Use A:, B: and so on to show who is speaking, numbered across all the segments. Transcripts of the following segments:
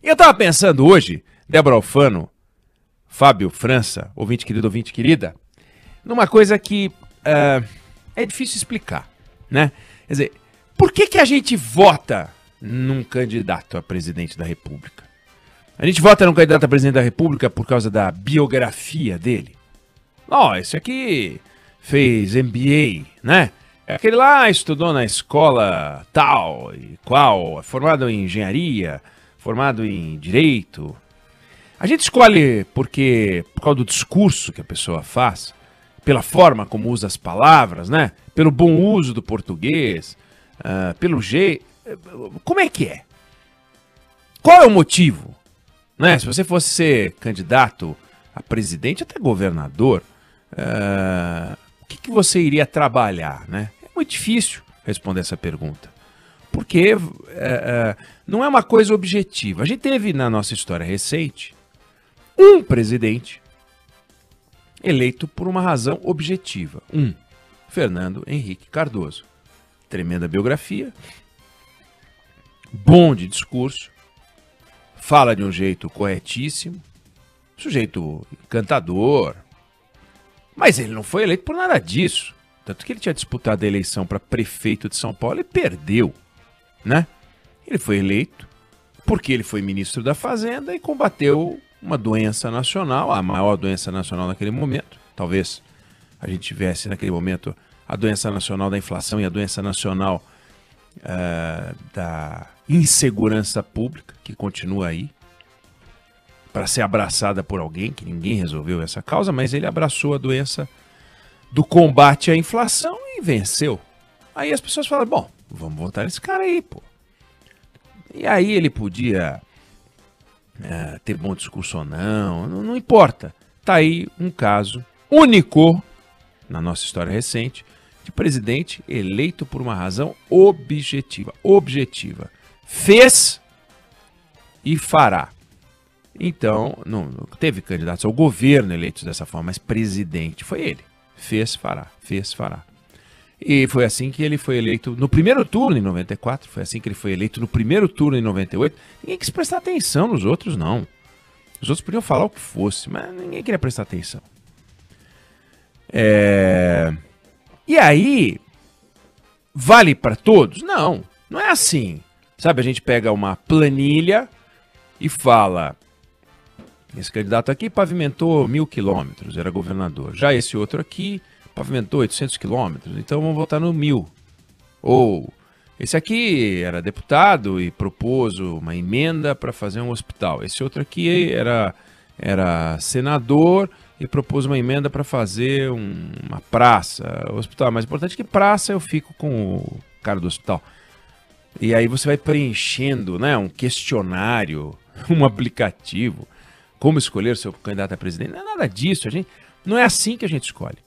A: Eu tava pensando hoje, Débora Alfano, Fábio França, ouvinte querido, ouvinte querida, numa coisa que é difícil explicar, né? Quer dizer, por que a gente vota num candidato a presidente da República? A gente vota num candidato a presidente da República por causa da biografia dele. Ó, esse aqui fez MBA, né? É aquele lá estudou na escola tal e qual, formado em engenharia, formado em direito. A gente escolhe por causa do discurso que a pessoa faz, pela forma como usa as palavras, né? Pelo bom uso do português, pelo jeito. Como é que é? Qual é o motivo? Né? Se você fosse ser candidato a presidente, até governador, o que você iria trabalhar, né? É muito difícil responder essa pergunta, porque não é uma coisa objetiva. A gente teve na nossa história recente um presidente eleito por uma razão objetiva. Fernando Henrique Cardoso. Tremenda biografia, bom de discurso, fala de um jeito corretíssimo, sujeito encantador, mas ele não foi eleito por nada disso. Tanto que ele tinha disputado a eleição para prefeito de São Paulo e perdeu, né? Ele foi eleito porque ele foi ministro da Fazenda e combateu uma doença nacional, a maior doença nacional naquele momento. Talvez a gente tivesse naquele momento a doença nacional da inflação e a doença nacional da insegurança pública, que continua aí, para ser abraçada por alguém, que ninguém resolveu essa causa, mas ele abraçou a doença do combate à inflação e venceu. Aí as pessoas falam, bom, vamos votar nesse cara aí, pô. E aí ele podia ter bom discurso ou não importa. Tá aí um caso único na nossa história recente de presidente eleito por uma razão objetiva. Fez e fará. Então, não teve candidatos ao governo eleitos dessa forma, mas presidente foi ele. Fez, fará. E foi assim que ele foi eleito no primeiro turno em 94, foi assim que ele foi eleito no primeiro turno em 98. Ninguém quis prestar atenção nos outros, não. Os outros podiam falar o que fosse, mas ninguém queria prestar atenção. E aí, vale para todos? Não é assim. Sabe, a gente pega uma planilha e fala, esse candidato aqui pavimentou 1.000 quilômetros, era governador. Já esse outro aqui pavimentou 800 quilômetros, então vamos votar no 1.000. Ou, esse aqui era deputado e propôs uma emenda para fazer um hospital. Esse outro aqui era senador e propôs uma emenda para fazer uma praça. O hospital é mais importante que praça, eu fico com o cara do hospital. E aí você vai preenchendo, né, um questionário, um aplicativo, como escolher seu candidato a presidente. Não é nada disso, não é assim que a gente escolhe.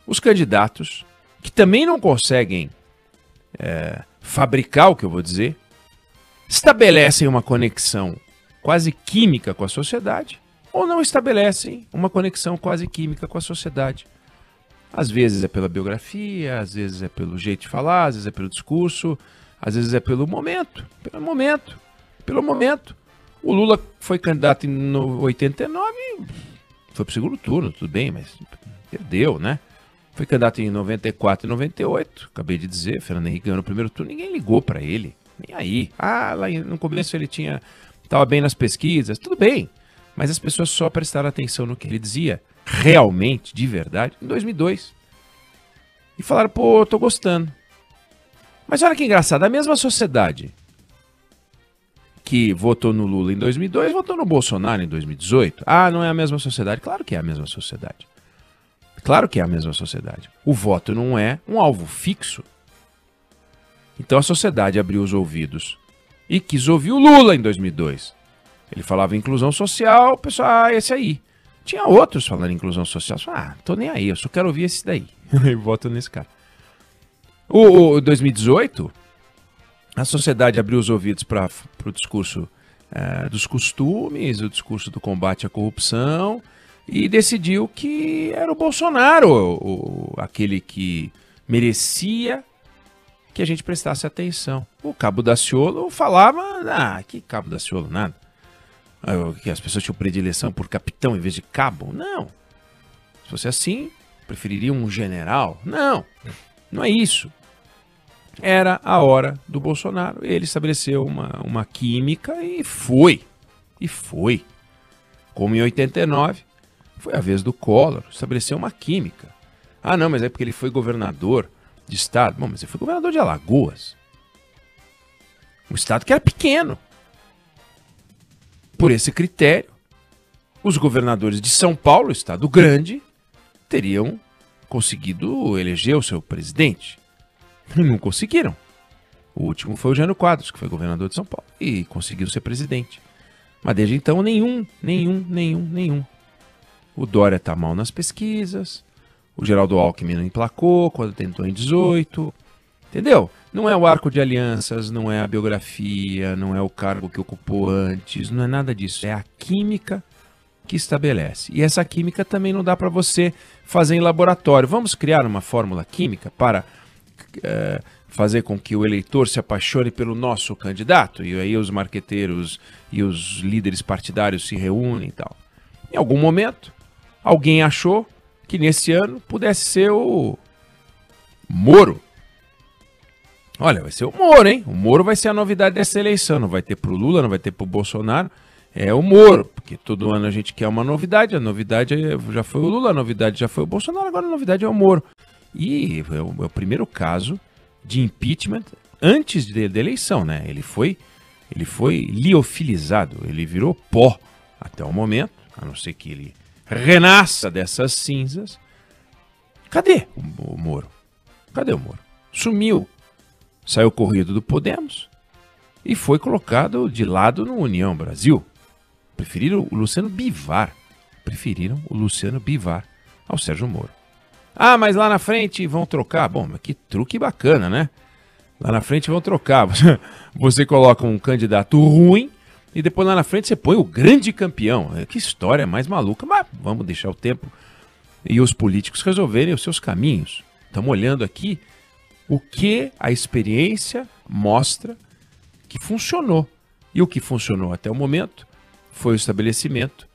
A: Os candidatos, que também não conseguem fabricar o que eu vou dizer, estabelecem uma conexão quase química com a sociedade ou não estabelecem uma conexão quase química com a sociedade. Às vezes é pela biografia, às vezes é pelo jeito de falar, às vezes é pelo discurso, às vezes é pelo momento. O Lula foi candidato em 89, foi para o segundo turno, tudo bem, mas perdeu, né? Foi candidato em 94 e 98, acabei de dizer, Fernando Henrique ganhou no primeiro turno, ninguém ligou para ele, nem aí. Lá no começo ele estava bem nas pesquisas, tudo bem, mas as pessoas só prestaram atenção no que ele dizia, realmente, de verdade, em 2002. E falaram, pô, tô gostando. Mas olha que engraçado, a mesma sociedade que votou no Lula em 2002, votou no Bolsonaro em 2018. Não é a mesma sociedade? Claro que é a mesma sociedade. O voto não é um alvo fixo. Então a sociedade abriu os ouvidos e quis ouvir o Lula em 2002. Ele falava em inclusão social, o pessoal, esse aí. Tinha outros falando em inclusão social. Tô nem aí, eu só quero ouvir esse daí. Eu voto nesse cara. O 2018, a sociedade abriu os ouvidos para o discurso dos costumes, o discurso do combate à corrupção, e decidiu que era o Bolsonaro aquele que merecia que a gente prestasse atenção. O Cabo Daciolo falava, que Cabo Daciolo, nada. Que as pessoas tinham predileção por capitão em vez de cabo. Não. Se fosse assim, prefeririam um general. Não, não é isso. Era a hora do Bolsonaro. Ele estabeleceu uma química e foi. E foi. Como em 89, foi a vez do Collor. Estabeleceu uma química. Ah, não, mas é porque ele foi governador de estado. Bom, mas ele foi governador de Alagoas. Um estado que era pequeno. Por esse critério, os governadores de São Paulo, estado grande, teriam conseguido eleger o seu presidente. Não conseguiram. O último foi o Jânio Quadros, que foi governador de São Paulo, e conseguiu ser presidente. Mas desde então, nenhum. O Dória está mal nas pesquisas, o Geraldo Alckmin não emplacou quando tentou em 18. Entendeu? Não é o arco de alianças, não é a biografia, não é o cargo que ocupou antes, não é nada disso. É a química que estabelece. E essa química também não dá para você fazer em laboratório. Vamos criar uma fórmula química para fazer com que o eleitor se apaixone pelo nosso candidato? E aí os marqueteiros e os líderes partidários se reúnem e tal. Em algum momento, alguém achou que nesse ano pudesse ser o Moro. Olha, vai ser o Moro, hein? O Moro vai ser a novidade dessa eleição. Não vai ter pro Lula, não vai ter pro Bolsonaro. É o Moro, porque todo ano a gente quer uma novidade. A novidade já foi o Lula, a novidade já foi o Bolsonaro, agora a novidade é o Moro. E é o primeiro caso de impeachment antes da eleição, né? Ele foi liofilizado, ele virou pó até o momento, a não ser que ele renasça dessas cinzas. Cadê o Moro? Cadê o Moro? Sumiu. Saiu corrido do Podemos e foi colocado de lado no União Brasil. Preferiram o Luciano Bivar. Ao Sérgio Moro. Ah, mas lá na frente vão trocar. Bom, mas que truque bacana, né? Lá na frente vão trocar. Você coloca um candidato ruim e depois lá na frente você põe o grande campeão. Que história mais maluca. Mas vamos deixar o tempo e os políticos resolverem os seus caminhos. Estamos olhando aqui o que a experiência mostra que funcionou. E o que funcionou até o momento foi o estabelecimento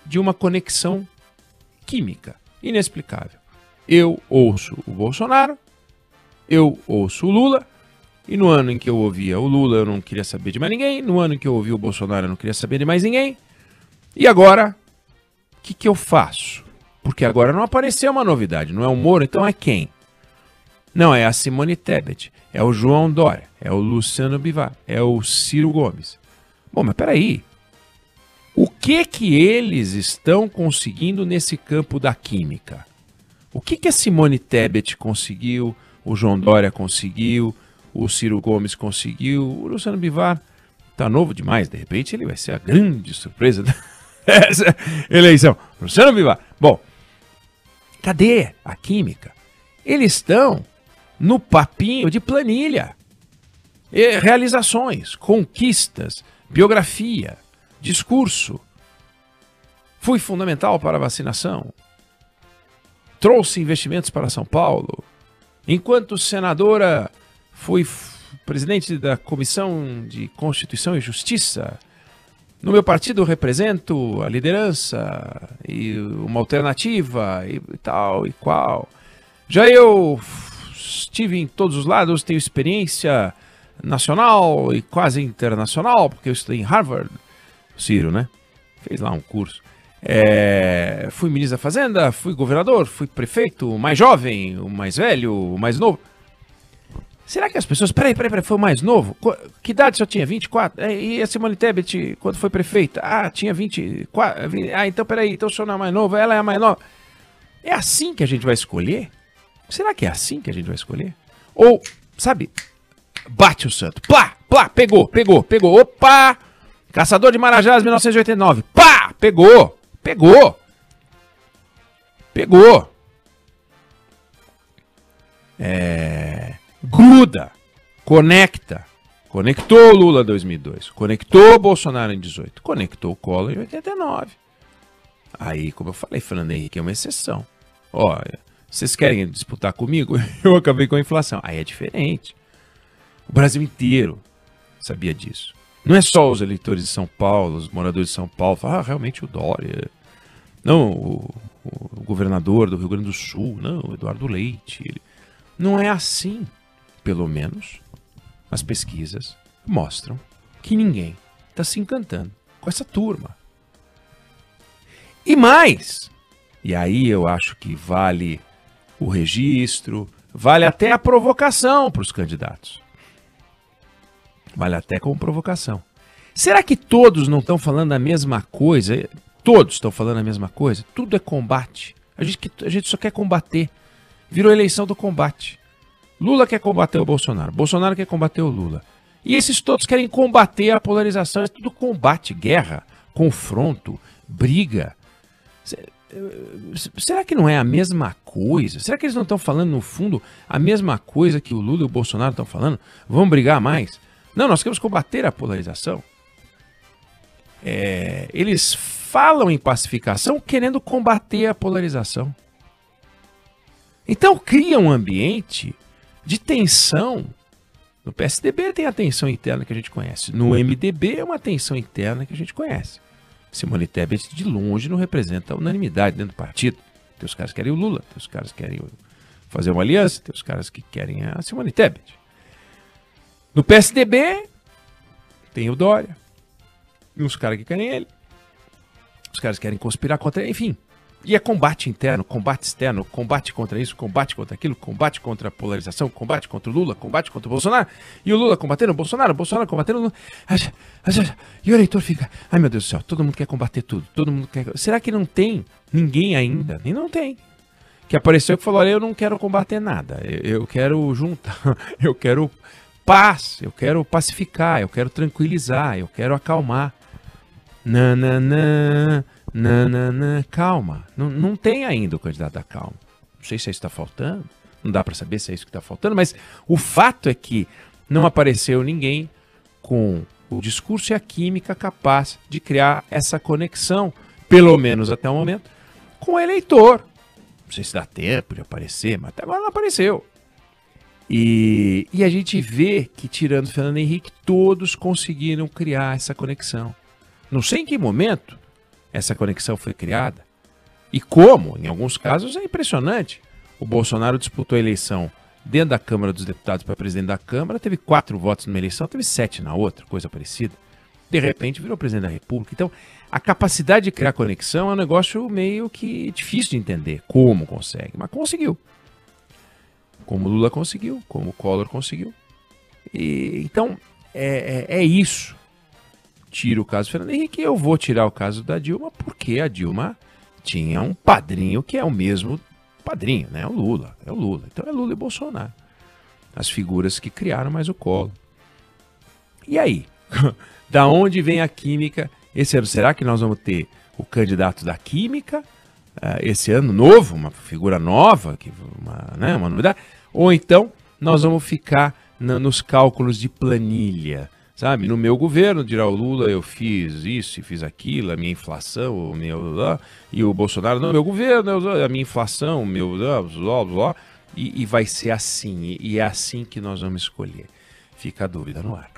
A: de uma conexão química inexplicável. Eu ouço o Bolsonaro, eu ouço o Lula, e no ano em que eu ouvia o Lula eu não queria saber de mais ninguém, no ano em que eu ouvi o Bolsonaro eu não queria saber de mais ninguém. E agora, o que eu faço? Porque agora não apareceu uma novidade, não é o Moro, então é quem? Não, é a Simone Tebet, é o João Dória, é o Luciano Bivar, é o Ciro Gomes. Bom, mas peraí. O que eles estão conseguindo nesse campo da química? O que a Simone Tebet conseguiu, o João Dória conseguiu, o Ciro Gomes conseguiu, o Luciano Bivar tá novo demais, de repente ele vai ser a grande surpresa dessa eleição. Luciano Bivar. Bom, cadê a química? Eles estão no papinho de planilha. Realizações, conquistas, biografia, discurso. Fui fundamental para a vacinação. Trouxe investimentos para São Paulo. Enquanto senadora, fui presidente da Comissão de Constituição e Justiça. No meu partido represento a liderança e uma alternativa e tal e qual. Já eu estive em todos os lados, tenho experiência nacional e quase internacional, porque eu estudei em Harvard. Ciro, né? Fez lá um curso. Fui ministro da Fazenda, fui governador, fui prefeito, o mais jovem, o mais velho, o mais novo. Será que as pessoas... Peraí, foi o mais novo? Que idade só tinha? 24? E a Simone Tebet, quando foi prefeita? Ah, tinha 24. Ah, então peraí, então o senhor não é mais novo, ela é a mais nova. É assim que a gente vai escolher? Será que é assim que a gente vai escolher? Ou, sabe, bate o santo. Plá, pegou. Opa! Caçador de Marajás, 1989. Pá! Pegou. Gruda. Conecta. Conectou o Lula em 2002. Conectou o Bolsonaro em 18. Conectou o Collor em 89. Aí, como eu falei, Fernando Henrique é uma exceção. Olha, vocês querem disputar comigo? Eu acabei com a inflação. Aí é diferente. O Brasil inteiro sabia disso. Não é só os eleitores de São Paulo, os moradores de São Paulo, falam, realmente o Dória. Não, o governador do Rio Grande do Sul, não, o Eduardo Leite. Não é assim, pelo menos as pesquisas mostram que ninguém está se encantando com essa turma. E mais, e aí eu acho que vale o registro, vale até a provocação para os candidatos. Vale até como provocação. Será que todos não estão falando a mesma coisa? Todos estão falando a mesma coisa? Tudo é combate. A gente só quer combater. Virou eleição do combate. Lula quer combater o Bolsonaro. Bolsonaro quer combater o Lula. E esses todos querem combater a polarização. É tudo combate, guerra, confronto, briga. Será que não é a mesma coisa? Será que eles não estão falando, no fundo, a mesma coisa que o Lula e o Bolsonaro estão falando? Vamos brigar mais? Não, nós queremos combater a polarização. Eles falam em pacificação querendo combater a polarização. Então cria um ambiente de tensão. No PSDB tem a tensão interna que a gente conhece. No MDB é uma tensão interna que a gente conhece. Simone Tebet de longe não representa a unanimidade dentro do partido. Tem os caras que querem o Lula, tem os caras que querem fazer uma aliança, tem os caras que querem a Simone Tebet. No PSDB tem o Dória. E os caras que querem ele. Os caras querem conspirar contra ele, enfim. E é combate interno, combate externo, combate contra isso, combate contra aquilo, combate contra a polarização, combate contra o Lula, combate contra o Bolsonaro. E o Lula combatendo o Bolsonaro combatendo o Lula. E o eleitor fica, ai meu Deus do céu, todo mundo quer combater tudo, todo mundo quer... Será que não tem ninguém ainda? E não tem. Que apareceu e falou, olha, eu não quero combater nada, eu quero juntar, eu quero paz, eu quero pacificar, eu quero tranquilizar, eu quero acalmar. Calma. Não tem ainda o candidato da calma. Não sei se é isso que está faltando. Não dá para saber se é isso que está faltando. Mas o fato é que não apareceu ninguém com o discurso e a química capaz de criar essa conexão, pelo menos até o momento, com o eleitor. Não sei se dá tempo de aparecer, mas até agora não apareceu. E a gente vê que, tirando o Fernando Henrique, todos conseguiram criar essa conexão. Não sei em que momento essa conexão foi criada e como, em alguns casos, é impressionante. O Bolsonaro disputou a eleição dentro da Câmara dos Deputados para presidente da Câmara, teve 4 votos numa eleição, teve 7 na outra, coisa parecida. De repente virou presidente da República. Então, a capacidade de criar conexão é um negócio meio que difícil de entender como consegue, mas conseguiu. Como o Lula conseguiu, como o Collor conseguiu. Então, é isso. Tiro o caso do Fernando Henrique, eu vou tirar o caso da Dilma, porque a Dilma tinha um padrinho que é o mesmo padrinho, né? O Lula, é o Lula. Então é Lula e Bolsonaro. As figuras que criaram mais o Collor. E aí? Da onde vem a química esse ano? Será que nós vamos ter o candidato da química esse ano novo, uma figura nova, uma novidade? Ou então nós vamos ficar nos cálculos de planilha? Sabe, no meu governo, dirá o Lula, eu fiz isso e fiz aquilo, a minha inflação, e o Bolsonaro, no meu governo, a minha inflação, e vai ser assim, e é assim que nós vamos escolher. Fica a dúvida no ar.